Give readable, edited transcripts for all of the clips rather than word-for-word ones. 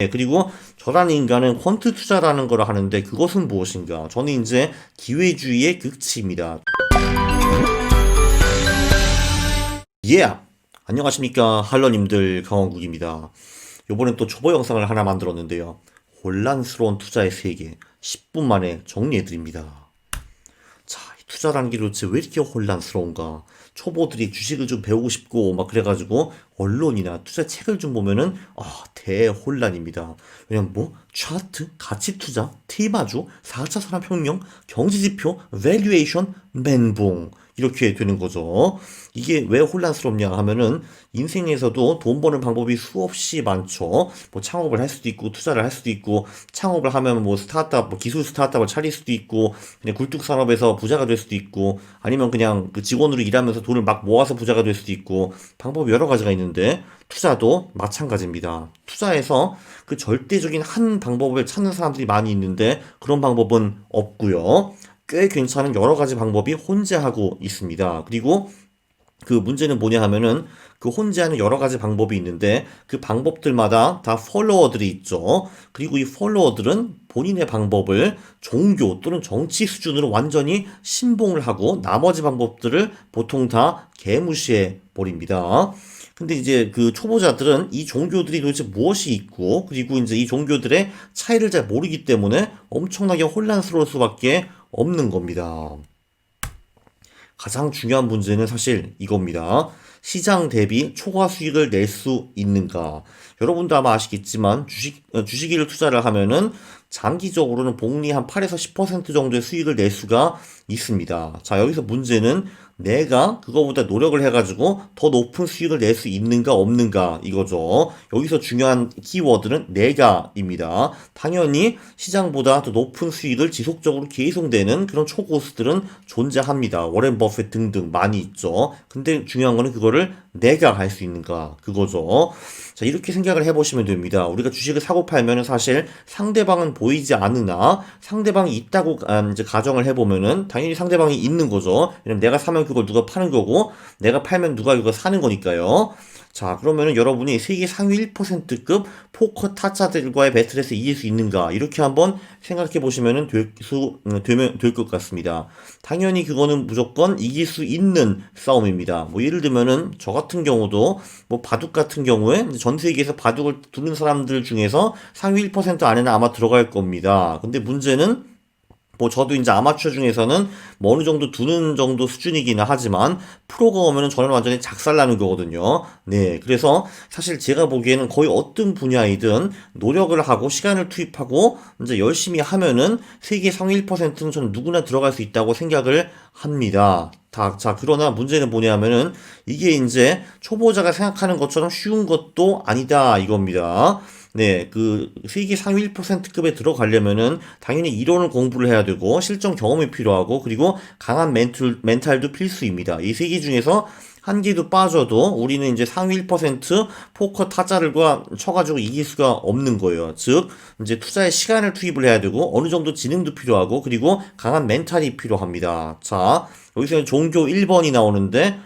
그리고 저라는 인간은 퀀트 투자라는 걸 하는데 그것은 무엇인가? 저는 이제 기회주의의 극치입니다. 안녕하십니까 할러님들, 강원국입니다. 요번엔 또 초보 영상을 하나 만들었는데요. 혼란스러운 투자의 세계 10분 만에 정리해드립니다. 자, 이 투자라는 게 도대체 왜 이렇게 혼란스러운가? 초보들이 주식을 좀 배우고 싶고 막 그래가지고 언론이나 투자 책을 좀 보면은 대혼란입니다. 왜냐면 뭐 차트, 가치 투자, 테마주, 4차 산업혁명, 경제지표, 밸류에이션, 멘붕 이렇게 되는 거죠. 이게 왜 혼란스럽냐 하면은 인생에서도 돈 버는 방법이 수없이 많죠. 뭐 창업을 할 수도 있고 투자를 할 수도 있고, 창업을 하면 뭐 스타트업, 뭐 기술 스타트업을 차릴 수도 있고, 그냥 굴뚝 산업에서 부자가 될 수도 있고, 아니면 그냥 그 직원으로 일하면서 돈을 막 모아서 부자가 될 수도 있고, 방법이 여러 가지가 있는데 투자도 마찬가지입니다. 투자에서 그 절대적인 한 방법을 찾는 사람들이 많이 있는데 그런 방법은 없고요. 꽤 괜찮은 여러 가지 방법이 혼재하고 있습니다. 그리고 그 문제는 뭐냐 하면은 그 혼재하는 여러 가지 방법이 있는데 그 방법들마다 다 팔로워들이 있죠. 그리고 이 팔로워들은 본인의 방법을 종교 또는 정치 수준으로 완전히 신봉을 하고 나머지 방법들을 보통 다 개무시해 버립니다. 근데 이제 그 초보자들은 이 종교들이 도대체 무엇이 있고, 그리고 이제 이 종교들의 차이를 잘 모르기 때문에 엄청나게 혼란스러울 수밖에 없는 겁니다. 가장 중요한 문제는 사실 이겁니다. 시장 대비 초과 수익을 낼 수 있는가? 여러분도 아마 아시겠지만 주식을 투자를 하면은 장기적으로는 복리 한 8에서 10% 정도의 수익을 낼 수가 있습니다. 자, 여기서 문제는 내가 그거보다 노력을 해가지고 더 높은 수익을 낼 수 있는가 없는가 이거죠. 여기서 중요한 키워드는 내가입니다. 당연히 시장보다 더 높은 수익을 지속적으로 계속 내는 그런 초고수들은 존재합니다. 워렌 버핏 등등 많이 있죠. 근데 중요한 거는 그거를 내가 할 수 있는가 그거죠. 자, 이렇게 생각을 해보시면 됩니다. 우리가 주식을 사고 팔면은 사실 상대방은 보이지 않으나 상대방이 있다고 이제 가정을 해보면은 당연히 상대방이 있는 거죠. 왜냐면 내가 사면 그걸 누가 파는 거고, 내가 팔면 누가 이거 사는 거니까요. 자, 그러면은 여러분이 세계 상위 1%급 포커 타짜들과의 배틀에서 이길 수 있는가? 이렇게 한번 생각해 보시면은 될 것 같습니다. 당연히 그거는 무조건 이길 수 있는 싸움입니다. 뭐 예를 들면은 저 같은 경우도 뭐 바둑 같은 경우에 전 세계에서 바둑을 두는 사람들 중에서 상위 1% 안에는 아마 들어갈 겁니다. 근데 문제는 뭐 저도 이제 아마추어 중에서는 뭐 어느 정도 두는 정도 수준이기는 하지만 프로가 오면은 저는 완전히 작살나는 거거든요. 네, 그래서 사실 제가 보기에는 거의 어떤 분야이든 노력을 하고 시간을 투입하고 이제 열심히 하면은 세계 상위 1%는 저는 누구나 들어갈 수 있다고 생각을 합니다. 자, 그러나 문제는 뭐냐면은 이게 이제 초보자가 생각하는 것처럼 쉬운 것도 아니다 이겁니다. 네, 그 세계 상위 1%급에 들어가려면은 당연히 이론을 공부를 해야 되고 실전 경험이 필요하고, 그리고 강한 멘탈도 필수입니다. 이 세 개 중에서 한 개도 빠져도 우리는 이제 상위 1% 포커 타자들과 쳐가지고 이길 수가 없는 거예요. 즉, 이제 투자에 시간을 투입을 해야 되고 어느 정도 지능도 필요하고 그리고 강한 멘탈이 필요합니다. 자, 여기서 종교 1번이 나오는데,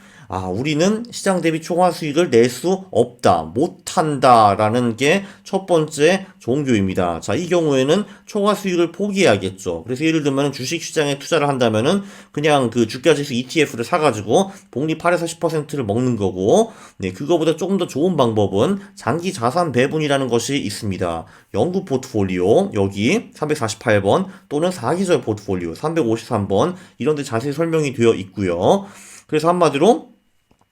우리는 시장 대비 초과 수익을 낼 수 없다, 못한다라는 게 첫 번째 종교입니다. 자, 이 경우에는 초과 수익을 포기해야겠죠. 그래서 예를 들면 주식 시장에 투자를 한다면은 그냥 그 주가지수 ETF를 사가지고 복리 8에서 10%를 먹는 거고, 네, 그거보다 조금 더 좋은 방법은 장기 자산 배분이라는 것이 있습니다. 영구 포트폴리오, 여기 348번 또는 4계절 포트폴리오 353번 이런 데 자세히 설명이 되어 있고요. 그래서 한마디로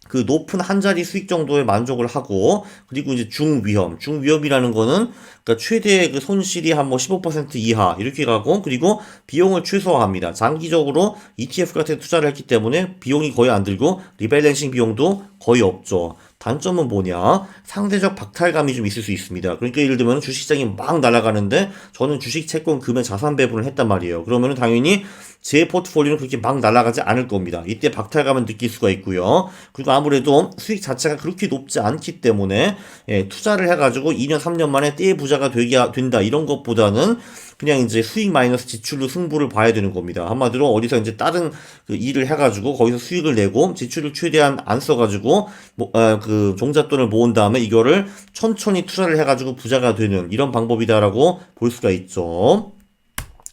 그 높은 한 자리 수익 정도에 만족을 하고, 그리고 이제 중위험이라는 거는 그러니까 최대 그 손실이 한 뭐 15% 이하 이렇게 가고, 그리고 비용을 최소화합니다. 장기적으로 ETF 같은 데 투자를 했기 때문에 비용이 거의 안 들고 리밸런싱 비용도 거의 없죠. 단점은 뭐냐? 상대적 박탈감이 좀 있을 수 있습니다. 그러니까 예를 들면 주식시장이 막 날아가는데 저는 주식, 채권, 금에 자산 배분을 했단 말이에요. 그러면 당연히 제 포트폴리오는 그렇게 막 날아가지 않을 겁니다. 이때 박탈감을 느낄 수가 있고요. 그리고 아무래도 수익 자체가 그렇게 높지 않기 때문에 투자를 해가지고 2년, 3년 만에 떼부자가 부자가 된다 이런 것보다는 그냥 이제 수익 마이너스 지출로 승부를 봐야 되는 겁니다. 한마디로 어디서 이제 다른 그 일을 해가지고 거기서 수익을 내고 지출을 최대한 안 써가지고 그 종잣돈을 모은 다음에 이거를 천천히 투자를 해가지고 부자가 되는 이런 방법이다라고 볼 수가 있죠.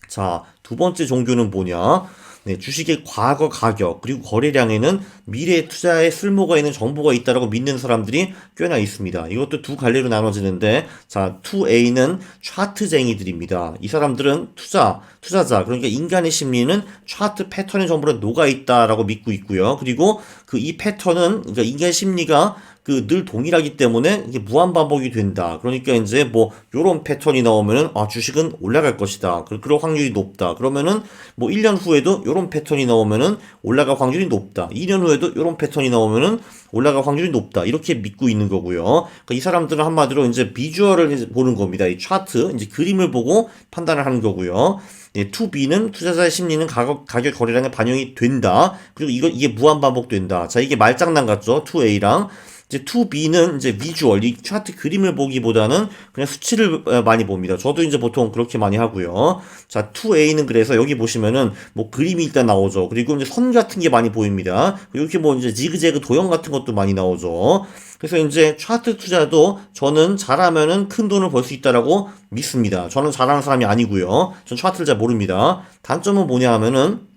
자, 두 번째 종교는 뭐냐? 네, 주식의 과거 가격 그리고 거래량에는 미래 투자에 쓸모가 있는 정보가 있다라고 믿는 사람들이 꽤나 있습니다. 이것도 두 갈래로 나눠지는데, 자, 2A는 차트쟁이들입니다. 이 사람들은 투자자, 그러니까 인간의 심리는 차트 패턴의 전부로 녹아 있다라고 믿고 있고요. 그리고 그 이 패턴은, 그러니까 인간 심리가 그 늘 동일하기 때문에 이게 무한 반복이 된다. 그러니까 이제 뭐 요런 패턴이 나오면은 주식은 올라갈 것이다. 그럴 확률이 높다. 그러면은 뭐 1년 후에도 요런 패턴이 나오면은 올라갈 확률이 높다. 2년 후에도 요런 패턴이 나오면은 올라갈 확률이 높다. 이렇게 믿고 있는 거고요. 그러니까 이 사람들은 한마디로 이제 비주얼을 보는 겁니다. 이 차트, 이제 그림을 보고 판단을 하는 거고요. 예, 2B는 투자자의 심리는 가격 거래량에 반영이 된다. 그리고 이게 무한 반복된다. 자, 이게 말장난 같죠? 2A랑. 이제 2B는 이제 비주얼, 이 차트 그림을 보기보다는 그냥 수치를 많이 봅니다. 저도 이제 보통 그렇게 많이 하고요. 자, 2A는 그래서 여기 보시면은 뭐 그림이 일단 나오죠. 그리고 이제 선 같은 게 많이 보입니다. 이렇게 뭐 이제 지그재그 도형 같은 것도 많이 나오죠. 그래서 이제 차트 투자도 저는 잘하면은 큰 돈을 벌 수 있다라고 믿습니다. 저는 잘하는 사람이 아니고요. 전 차트를 잘 모릅니다. 단점은 뭐냐 하면은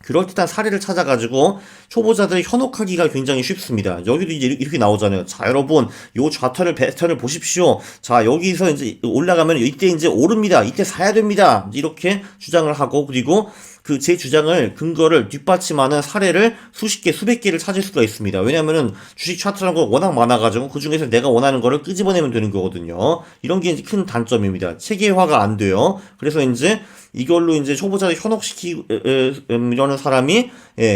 그럴듯한 사례를 찾아가지고 초보자들이 현혹하기가 굉장히 쉽습니다. 여기도 이제 이렇게 나오잖아요. 자, 여러분, 요 좌턴을 패턴을 보십시오. 자, 여기서 이제 올라가면 이때 이제 오릅니다. 이때 사야 됩니다. 이렇게 주장을 하고, 그리고 그 제 주장을 근거를 뒷받침하는 사례를 수십 개, 수백 개를 찾을 수가 있습니다. 왜냐면은 주식 차트라는 거 워낙 많아가지고 그 중에서 내가 원하는 거를 끄집어내면 되는 거거든요. 이런 게 이제 큰 단점입니다. 체계화가 안 돼요. 그래서 이제 이걸로 이제 초보자를 현혹시키려는 사람이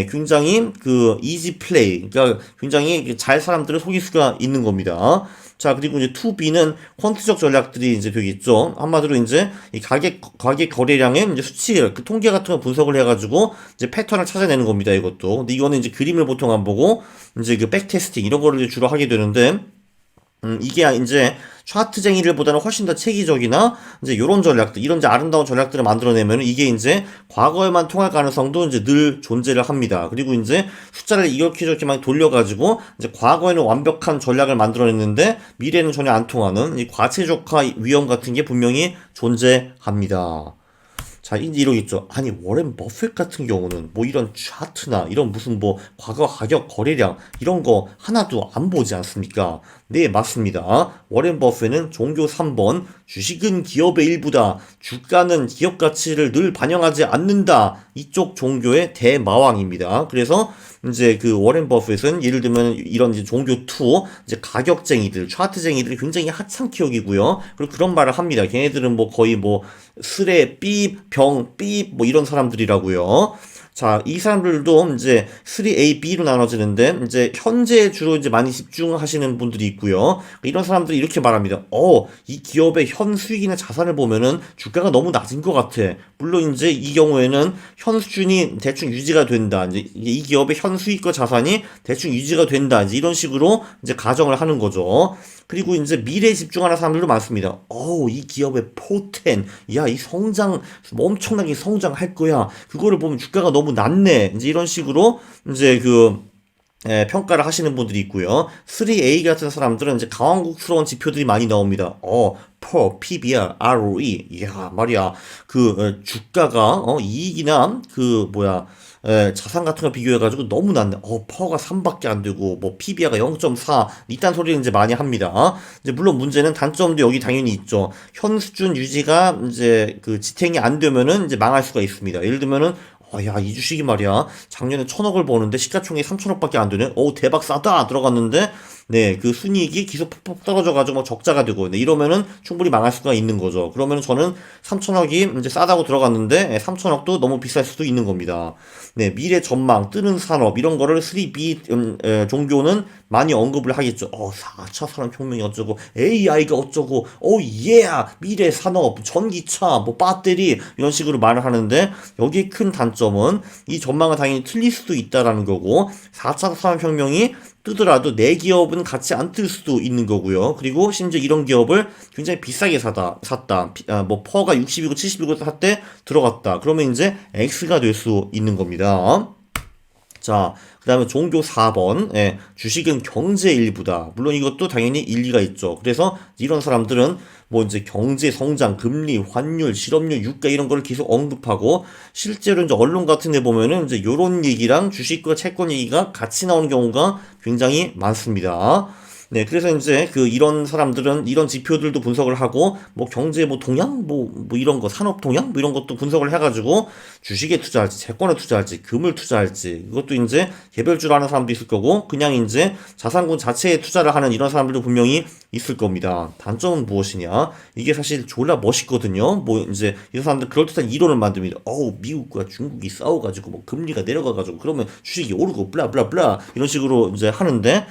굉장히 그 이지 플레이, 그러니까 굉장히 잘 사람들을 속일 수가 있는 겁니다. 자, 그리고 이제 2B는 퀀트적 전략들이 이제 되겠죠. 한마디로 이제 이 가격 거래량의 이제 수치, 그 통계 같은 거 분석을 해가지고 이제 패턴을 찾아내는 겁니다. 이것도. 근데 이거는 이제 그림을 보통 안 보고 이제 그 백테스팅 이런 거를 주로 하게 되는데, 이게 이제 차트쟁이들보다는 훨씬 더 체계적이나 이제 요런 전략들, 이런 이제 아름다운 전략들을 만들어내면 이게 이제 과거에만 통할 가능성도 이제 늘 존재를 합니다. 그리고 이제 숫자를 이렇게 저렇게만 돌려가지고 이제 과거에는 완벽한 전략을 만들어냈는데 미래는 전혀 안 통하는 이 과체적화 위험 같은 게 분명히 존재합니다. 자, 이제 이러겠죠. 아니, 워렌 버핏 같은 경우는 뭐 이런 차트나 이런 무슨 뭐 과거 가격 거래량 이런 거 하나도 안 보지 않습니까? 네, 맞습니다. 워렌 버핏은 종교 3번, 주식은 기업의 일부다. 주가는 기업 가치를 늘 반영하지 않는다. 이쪽 종교의 대마왕입니다. 그래서 이제 그 워렌 버핏은 예를 들면 이런 이제 종교 2, 이제 가격쟁이들, 차트쟁이들이 굉장히 하찮게 여기고요. 그리고 그런 말을 합니다. 걔네들은 뭐 거의 뭐 쓰레, 삐, 병, 삐, 뭐 이런 사람들이라고요. 자, 이 사람들도 이제 3A, B로 나눠지는데, 이제 현재 주로 이제 많이 집중하시는 분들이 있고요. 이런 사람들이 이렇게 말합니다. 이 기업의 현 수익이나 자산을 보면은 주가가 너무 낮은 것 같아. 물론 이제 이 경우에는 현 수준이 대충 유지가 된다. 이제 이 기업의 현 수익과 자산이 대충 유지가 된다. 이제 이런 식으로 이제 가정을 하는 거죠. 그리고 이제 미래에 집중하는 사람들도 많습니다. 이 기업의 포텐, 야, 이 성장, 엄청나게 성장할 거야. 그거를 보면 주가가 너무 낮네. 이제 이런 식으로 이제 평가를 하시는 분들이 있고요. 3A 같은 사람들은 이제 강황국스러운 지표들이 많이 나옵니다. PBR, ROE. 이야, 말이야. 주가가, 이익이나, 자산 같은 거 비교해가지고 너무 낮네. 퍼가 3밖에 안 되고, 뭐, PBR가 0.4. 이딴 소리를 이제 많이 합니다. 이제, 물론 문제는 단점도 여기 당연히 있죠. 현 수준 유지가 이제 지탱이 안 되면은 이제 망할 수가 있습니다. 예를 들면은, 야, 이 주식이 말이야. 작년에 1,000억을 버는데 시가총액이 3,000억밖에 안 되네. 대박 싸다! 들어갔는데, 네, 그 순이익이 계속 퍽퍽 떨어져가지고 뭐 적자가 되고, 네, 이러면은 충분히 망할 수가 있는 거죠. 그러면 저는 3,000억이 이제 싸다고 들어갔는데, 3,000억도 너무 비쌀 수도 있는 겁니다. 네, 미래 전망, 뜨는 산업, 이런 거를 3B, 종교는 많이 언급을 하겠죠. 4차 산업혁명이 어쩌고, AI가 어쩌고, 미래 산업, 전기차, 뭐, 배터리, 이런 식으로 말을 하는데, 여기에 큰 단점, 관점은 이 전망은 당연히 틀릴 수도 있다라는 거고 4차 산업혁명이 뜨더라도 내 기업은 같이 안 뜰 수도 있는 거고요. 그리고 심지어 이런 기업을 굉장히 비싸게 샀다. 뭐 퍼가 60이고 70이고 샀대 들어갔다. 그러면 이제 X가 될 수 있는 겁니다. 자, 그 다음에 종교 4번. 예, 주식은 경제 일부다. 물론 이것도 당연히 일리가 있죠. 그래서 이런 사람들은 뭐 이제 경제 성장, 금리, 환율, 실업률, 유가 이런 걸 계속 언급하고 실제로 이제 언론 같은 데 보면은 이제 요런 얘기랑 주식과 채권 얘기가 같이 나오는 경우가 굉장히 많습니다. 네, 그래서 이제 이런 사람들은 이런 지표들도 분석을 하고 뭐 경제 뭐 동향 뭐 이런 거 산업 동향 뭐 이런 것도 분석을 해가지고 주식에 투자할지 채권에 투자할지 금을 투자할지 이것도 이제 개별주로 하는 사람도 있을 거고 그냥 이제 자산군 자체에 투자를 하는 이런 사람들도 분명히 있을 겁니다. 단점은 무엇이냐? 이게 사실 졸라 멋있거든요. 뭐 이제 이런 사람들 그럴듯한 이론을 만듭니다. 미국과 중국이 싸워가지고 뭐 금리가 내려가가지고 그러면 주식이 오르고 블라블라블라 이런 식으로 이제 하는데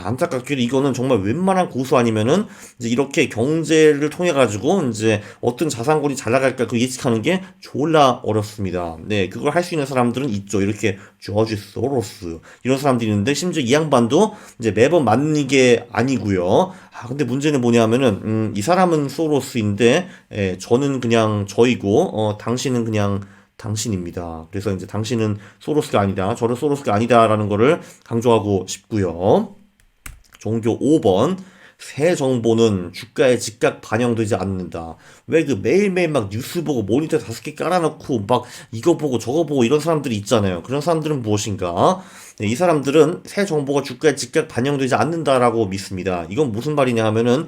안타깝게도 이거는 정말 웬만한 고수 아니면은 이제 이렇게 경제를 통해 가지고 이제 어떤 자산군이 잘 나갈까 그 예측하는 게 졸라 어렵습니다. 네, 그걸 할 수 있는 사람들은 있죠. 이렇게 조지 소로스 이런 사람들이 있는데 심지어 이 양반도 이제 매번 맞는 게 아니고요. 근데 문제는 뭐냐면은 이 사람은 소로스인데 저는 그냥 저이고 당신은 그냥 당신입니다. 그래서 이제 당신은 소로스가 아니다. 저는 소로스가 아니다라는 거를 강조하고 싶고요. 종교 5번. 새 정보는 주가에 즉각 반영되지 않는다. 왜 매일매일 막 뉴스 보고 모니터 5개 깔아놓고 막 이거 보고 저거 보고 이런 사람들이 있잖아요. 그런 사람들은 무엇인가? 네, 이 사람들은 새 정보가 주가에 즉각 반영되지 않는다라고 믿습니다. 이건 무슨 말이냐 하면은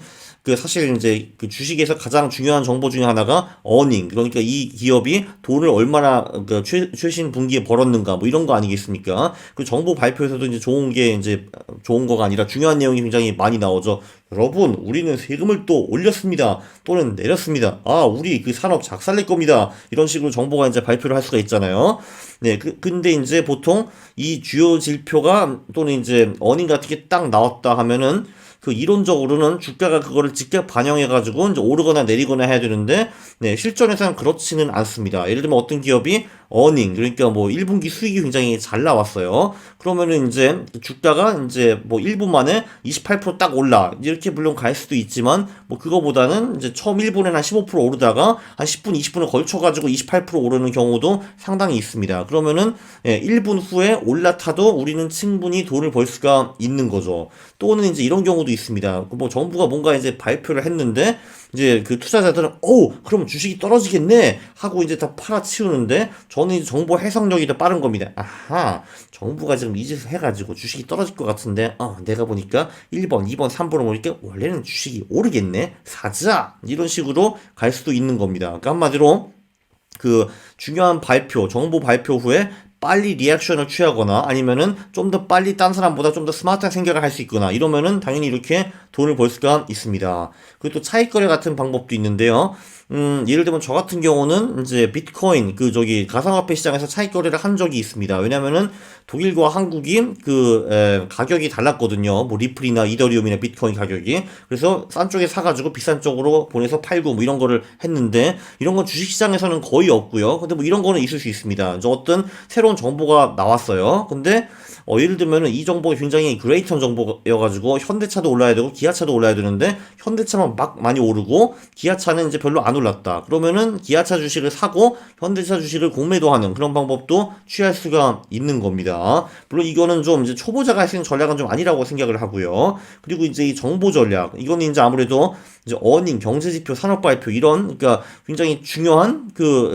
사실 이제 주식에서 가장 중요한 정보 중에 하나가 어닝 그러니까 이 기업이 돈을 얼마나 최신 분기에 벌었는가 뭐 이런 거 아니겠습니까? 그 정보 발표에서도 이제 좋은 게 이제 좋은 거가 아니라 중요한 내용이 굉장히 많이 나오죠. 여러분, 우리는 세금을 또 올렸습니다. 또는 내렸습니다. 우리 산업 작살낼 겁니다. 이런 식으로 정보가 이제 발표를 할 수가 있잖아요. 네, 근데 이제 보통 이 주요 지표가 또는 이제 어닝 같은 게 딱 나왔다 하면은 이론적으로는 주가가 그거를 직접 반영해가지고 이제 오르거나 내리거나 해야 되는데, 네, 실전에서는 그렇지는 않습니다. 예를 들면 어떤 기업이 어닝, 그러니까 뭐 1분기 수익이 굉장히 잘 나왔어요. 그러면은 이제 주가가 이제 뭐 1분 만에 28%딱 올라. 이렇게 물론 갈 수도 있지만, 뭐 그거보다는 이제 처음 1분에 한 15% 오르다가 한 10분, 20분을 걸쳐가지고 28% 오르는 경우도 상당히 있습니다. 그러면은, 1분 후에 올라타도 우리는 충분히 돈을 벌 수가 있는 거죠. 또는 이제 이런 경우도 있습니다. 뭐 정부가 뭔가 이제 발표를 했는데 이제 투자자들은 그럼 주식이 떨어지겠네 하고 이제 다 팔아치우는데 저는 이제 정보 해석력이 더 빠른 겁니다. 정부가 지금 이 짓을 해가지고 주식이 떨어질 것 같은데 내가 보니까 1번, 2번, 3번을 보니까 원래는 주식이 오르겠네 사자 이런 식으로 갈 수도 있는 겁니다. 그러니까 한마디로 중요한 발표, 정보 발표 후에 빨리 리액션을 취하거나 아니면은 좀 더 빨리 딴 사람보다 좀 더 스마트한 생각을 할 수 있거나 이러면은 당연히 이렇게 돈을 벌 수가 있습니다. 그리고 또 차익거래 같은 방법도 있는데요. 예를 들면 저 같은 경우는 이제 비트코인 가상화폐 시장에서 차익거래를 한 적이 있습니다. 왜냐면은 독일과 한국이 가격이 달랐거든요. 뭐 리플이나 이더리움이나 비트코인 가격이. 그래서 싼 쪽에 사가지고 비싼 쪽으로 보내서 팔고 뭐 이런 거를 했는데 이런 건 주식시장에서는 거의 없고요. 근데 뭐 이런 거는 있을 수 있습니다. 이제 어떤 새로운 정보가 나왔어요. 근데 예를 들면은 이 정보가 굉장히 그레이트한 정보여가지고 현대차도 올라야 되고 기아차도 올라야 되는데 현대차만 막 많이 오르고 기아차는 이제 별로 안 올랐다. 그러면은 기아차 주식을 사고 현대차 주식을 공매도 하는 그런 방법도 취할 수가 있는 겁니다. 물론 이거는 좀 이제 초보자가 할 수 있는 전략은 좀 아니라고 생각을 하고요. 그리고 이제 이 정보 전략 이거는 이제 아무래도 이제 어닝, 경제지표, 산업발표 이런 그러니까 굉장히 중요한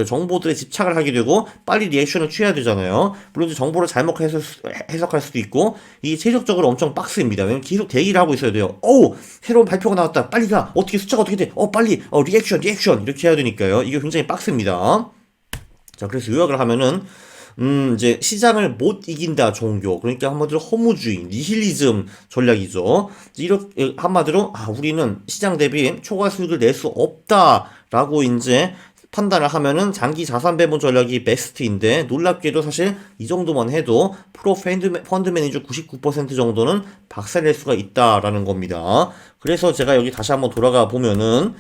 정보들에 집착을 하게 되고 빨리 리액션을 취해야 되잖아요. 물론 이제 정보를 잘못 해석할 수도 있고 이게 체력적으로 엄청 빡셉니다. 왜냐면 계속 대기를 하고 있어야 돼요. 새로운 발표가 나왔다. 빨리 가. 어떻게 숫자가 어떻게 돼? 빨리 리액션 이렇게 해야 되니까요. 이게 굉장히 빡셉니다. 자, 그래서 요약을 하면은 이제 시장을 못 이긴다 종교. 그러니까 한마디로 허무주의, 니힐리즘 전략이죠. 이렇게 한마디로 우리는 시장 대비 초과 수익을 낼 수 없다라고 이제 판단을 하면은 장기 자산 배분 전략이 베스트인데 놀랍게도 사실 이 정도만 해도 프로 펀드 매니저 99% 정도는 박살낼 수가 있다라는 겁니다. 그래서 제가 여기 다시 한번 돌아가 보면은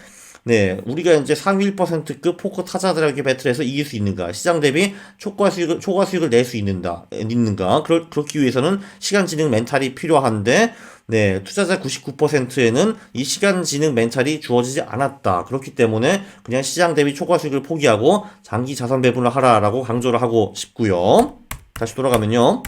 네, 우리가 이제 상위 1%급 포커 타자들에게 배틀해서 이길 수 있는가? 시장 대비 초과 수익을 낼 수 있는가? 그렇기 위해서는 시간 진행 멘탈이 필요한데, 네, 투자자 99%에는 이 시간 진행 멘탈이 주어지지 않았다. 그렇기 때문에 그냥 시장 대비 초과 수익을 포기하고 장기 자산 배분을 하라라고 강조를 하고 싶고요. 다시 돌아가면요.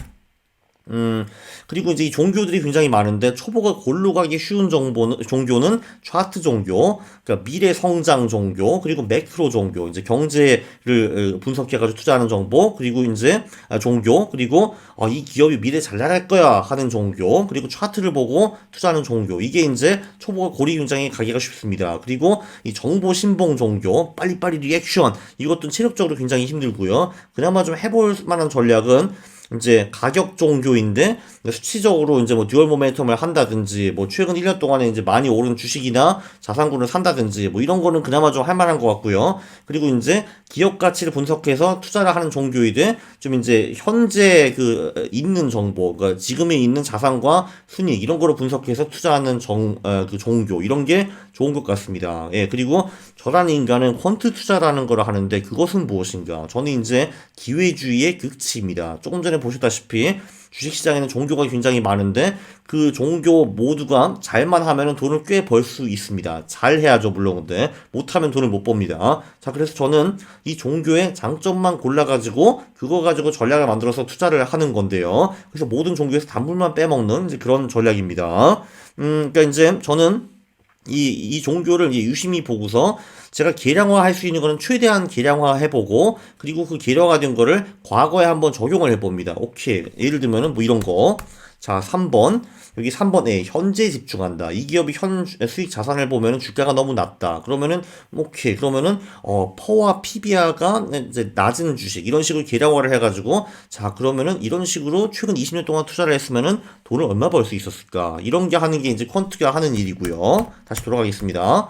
그리고 이제 이 종교들이 굉장히 많은데 초보가 골로 가기 쉬운 종교는 차트 종교, 그러니까 미래 성장 종교, 그리고 매크로 종교, 이제 경제를 분석해가지고 투자하는 정보, 그리고 이제 종교, 그리고 이 기업이 미래 잘 나갈 거야 하는 종교, 그리고 차트를 보고 투자하는 종교. 이게 이제 초보가 골이 굉장히 가기가 쉽습니다. 그리고 이 정보 신봉 종교, 빨리빨리 리액션, 이것도 체력적으로 굉장히 힘들고요. 그나마 좀 해볼 만한 전략은 이제 가격 종교인데 수치적으로 이제 뭐 듀얼 모멘텀을 한다든지 뭐 최근 1년 동안에 이제 많이 오른 주식이나 자산군을 산다든지 뭐 이런 거는 그나마 좀 할 만한 것 같고요. 그리고 이제 기업 가치를 분석해서 투자를 하는 종교이되 좀 이제 현재 그 있는 정보, 그러니까 지금에 있는 자산과 순이익 이런 거를 분석해서 투자하는 그 종교 이런 게 좋은 것 같습니다. 예, 그리고 저라는 인간은 퀀트 투자라는 걸 하는데 그것은 무엇인가? 저는 이제 기회주의의 극치입니다. 조금 전에 보셨다시피 주식시장에는 종교가 굉장히 많은데 그 종교 모두가 잘만 하면 돈을 꽤 벌 수 있습니다. 잘 해야죠, 물론. 근데 못하면 돈을 못 법니다. 자, 그래서 저는 이 종교의 장점만 골라가지고 그거 가지고 전략을 만들어서 투자를 하는 건데요. 그래서 모든 종교에서 단물만 빼먹는 이제 그런 전략입니다. 그러니까 이제 저는 이 종교를 이제 유심히 보고서 제가 계량화 할 수 있는 거는 최대한 계량화 해보고, 그리고 그 계량화된 거를 과거에 한번 적용을 해봅니다. 오케이. 예를 들면은 뭐 이런 거. 자, 3번. 여기 3번에 현재에 집중한다. 이 기업이 현 수익 자산을 보면은 주가가 너무 낮다. 그러면은, 오케이. 그러면은, 퍼와 PBR가 이제 낮은 주식. 이런 식으로 계량화를 해가지고, 자, 그러면은 이런 식으로 최근 20년 동안 투자를 했으면은 돈을 얼마 벌 수 있었을까. 이런 게 하는 게 이제 퀀트가 하는 일이고요. 다시 돌아가겠습니다.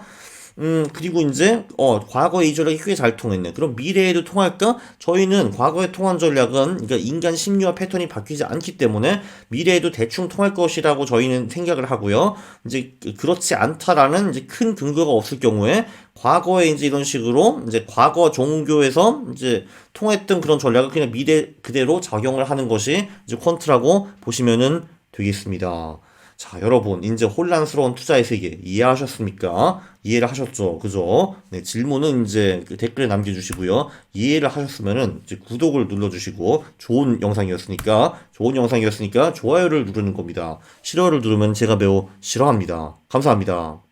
그리고 이제, 과거에 이 전략이 꽤 잘 통했네. 그럼 미래에도 통할까? 저희는 과거에 통한 전략은, 그러니까 인간 심리와 패턴이 바뀌지 않기 때문에 미래에도 대충 통할 것이라고 저희는 생각을 하고요. 이제 그렇지 않다라는 이제 큰 근거가 없을 경우에 과거에 이제 이런 식으로 이제 과거 종교에서 이제 통했던 그런 전략을 그냥 미래 그대로 적용을 하는 것이 이제 퀀트라고 보시면은 되겠습니다. 자, 여러분, 이제 혼란스러운 투자의 세계 이해하셨습니까? 이해를 하셨죠? 그죠? 네, 질문은 이제 그 댓글에 남겨주시고요. 이해를 하셨으면은 이제 구독을 눌러주시고, 좋은 영상이었으니까 좋아요를 누르는 겁니다. 싫어요를 누르면 제가 매우 싫어합니다. 감사합니다.